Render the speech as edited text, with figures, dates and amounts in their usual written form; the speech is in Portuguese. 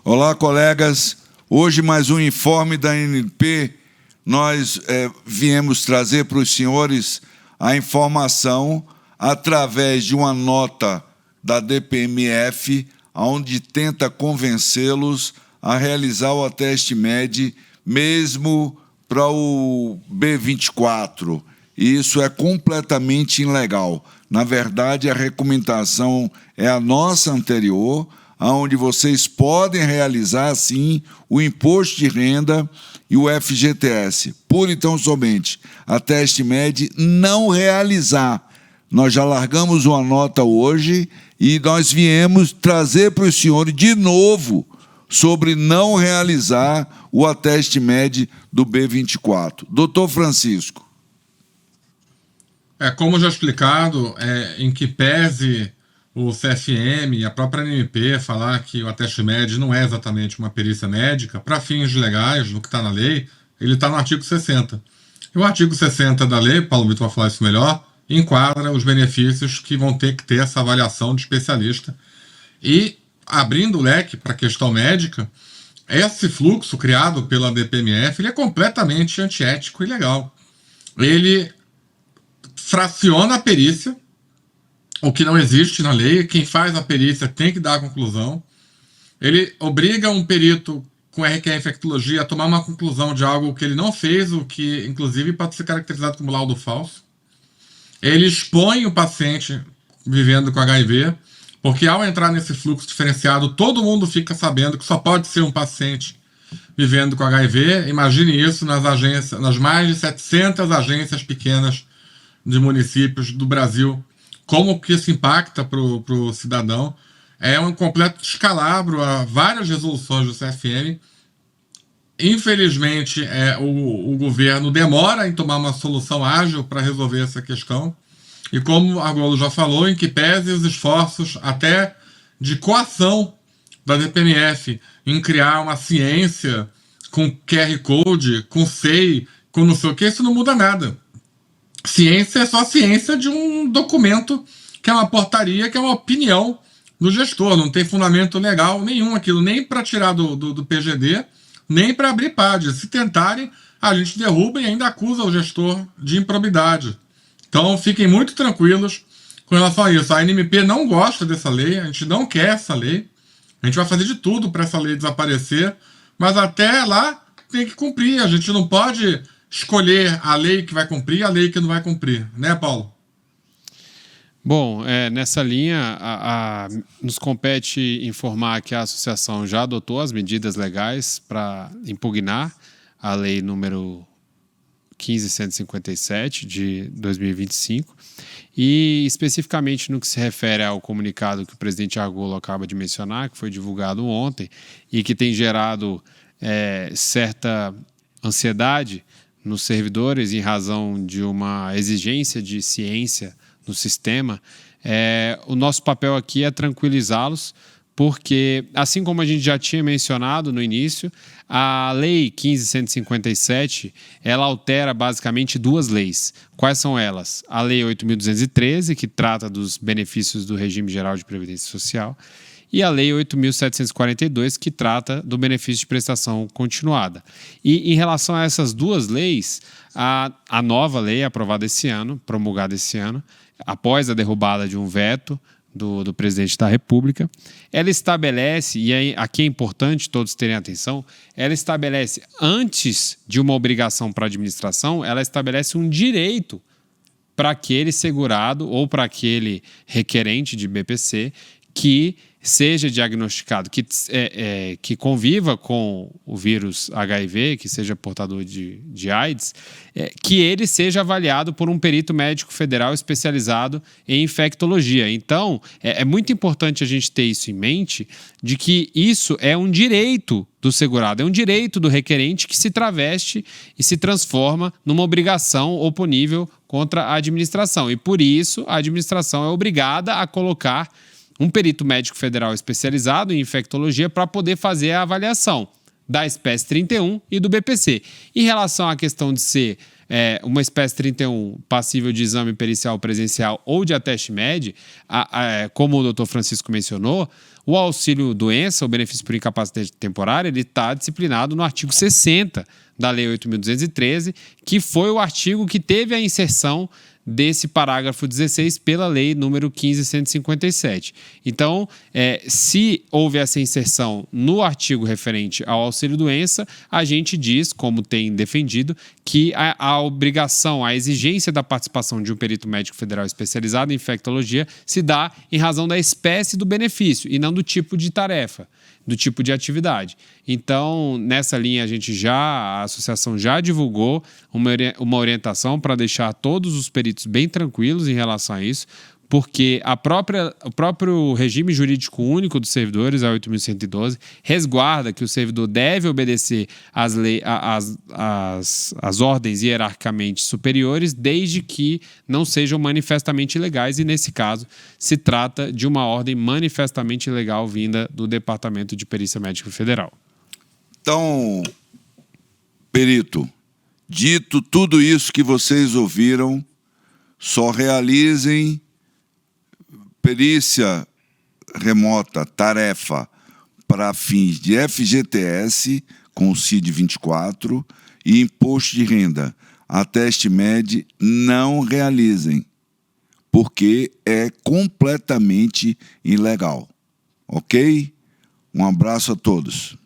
Olá, colegas. Hoje mais um informe da ANP. Nós viemos trazer para os senhores a informação através de uma nota da DPMF, onde tenta convencê-los a realizar o ateste MED mesmo para o B24. E isso é completamente ilegal. Na verdade, a recomendação é a nossa anterior, onde vocês podem realizar, sim, o imposto de renda e o FGTS. Por então, somente, a Teste MED não realizar. Nós já largamos uma nota hoje e nós viemos trazer para os senhores de novo sobre não realizar o ateste MED do B24. Doutor Francisco. Como já explicado, em que pese o CFM e a própria ANP falar que o ateste MED não é exatamente uma perícia médica, para fins legais, no que está na lei, ele está no artigo 60. E o artigo 60 da lei, Paulo Vitor vai falar isso melhor, enquadra os benefícios que vão ter que ter essa avaliação de especialista. E, abrindo o leque para a questão médica, esse fluxo criado pela DPMF ele é completamente antiético e ilegal. Ele fraciona a perícia, o que não existe na lei. Quem faz a perícia tem que dar a conclusão. Ele obriga um perito com RQE infectologia a tomar uma conclusão de algo que ele não fez, o que inclusive pode ser caracterizado como laudo falso. Ele expõe o paciente vivendo com HIV, porque ao entrar nesse fluxo diferenciado, todo mundo fica sabendo que só pode ser um paciente vivendo com HIV. Imagine isso nas agências, nas mais de 700 agências pequenas de municípios do Brasil. Como que isso impacta para o cidadão? É um completo descalabro a várias resoluções do CFM. Infelizmente, o governo demora em tomar uma solução ágil para resolver essa questão. E como a Golo já falou, em que pese os esforços até de coação da DPMF em criar uma ciência com QR Code, com SEI, com não sei o que, isso não muda nada. Ciência é só ciência de um documento que é uma portaria, que é uma opinião do gestor. Não tem fundamento legal nenhum aquilo, nem para tirar do PGD, nem para abrir PAD. Se tentarem, a gente derruba e ainda acusa o gestor de improbidade. Então, fiquem muito tranquilos com relação a isso. A ANP não gosta dessa lei, a gente não quer essa lei. A gente vai fazer de tudo para essa lei desaparecer, mas até lá tem que cumprir. A gente não pode escolher a lei que vai cumprir e a lei que não vai cumprir. Né, Paulo? Bom, nessa linha, nos compete informar que a associação já adotou as medidas legais para impugnar a lei número 15.157 de 2025 e especificamente no que se refere ao comunicado que o presidente Argolo acaba de mencionar, que foi divulgado ontem e que tem gerado certa ansiedade nos servidores em razão de uma exigência de ciência no sistema. O nosso papel aqui é tranquilizá-los, porque, assim como a gente já tinha mencionado no início, a Lei 15.157, ela altera basicamente duas leis. Quais são elas? A Lei 8.213, que trata dos benefícios do regime geral de previdência social, e a Lei 8.742, que trata do benefício de prestação continuada. E em relação a essas duas leis, a nova lei aprovada esse ano, promulgada esse ano, após a derrubada de um veto do presidente da República, ela estabelece, e aí, aqui é importante todos terem atenção, ela estabelece, antes de uma obrigação para a administração, ela estabelece um direito para aquele segurado ou para aquele requerente de BPC que seja diagnosticado, que conviva com o vírus HIV, que seja portador de AIDS, que ele seja avaliado por um perito médico federal especializado em infectologia. Então, é muito importante a gente ter isso em mente, de que isso é um direito do segurado, é um direito do requerente que se traveste e se transforma numa obrigação oponível contra a administração. E, por isso, a administração é obrigada a colocar um perito médico federal especializado em infectologia para poder fazer a avaliação da espécie 31 e do BPC. Em relação à questão de ser uma espécie 31 passível de exame pericial presencial ou de ateste MED, como o doutor Francisco mencionou, O auxílio-doença, o benefício por incapacidade temporária, ele está disciplinado no artigo 60 da Lei 8.213, que foi o artigo que teve a inserção desse parágrafo 16 pela Lei número 15.157. Então, se houve essa inserção no artigo referente ao auxílio-doença, a gente diz, como tem defendido, que a obrigação, a exigência da participação de um perito médico federal especializado em infectologia se dá em razão da espécie do benefício e não do tipo de tarefa, do tipo de atividade. Então, nessa linha, a associação já divulgou uma orientação para deixar todos os peritos bem tranquilos em relação a isso, porque o próprio regime jurídico único dos servidores, a 8.112, resguarda que o servidor deve obedecer às ordens hierarquicamente superiores, desde que não sejam manifestamente ilegais, e nesse caso se trata de uma ordem manifestamente ilegal vinda do Departamento de Perícia Médica Federal. Então, perito, dito tudo isso que vocês ouviram, só realizem perícia remota, tarefa, para fins de FGTS, com o CID 24, e imposto de renda. A TestMed não realizem, porque é completamente ilegal. Ok? Um abraço a todos.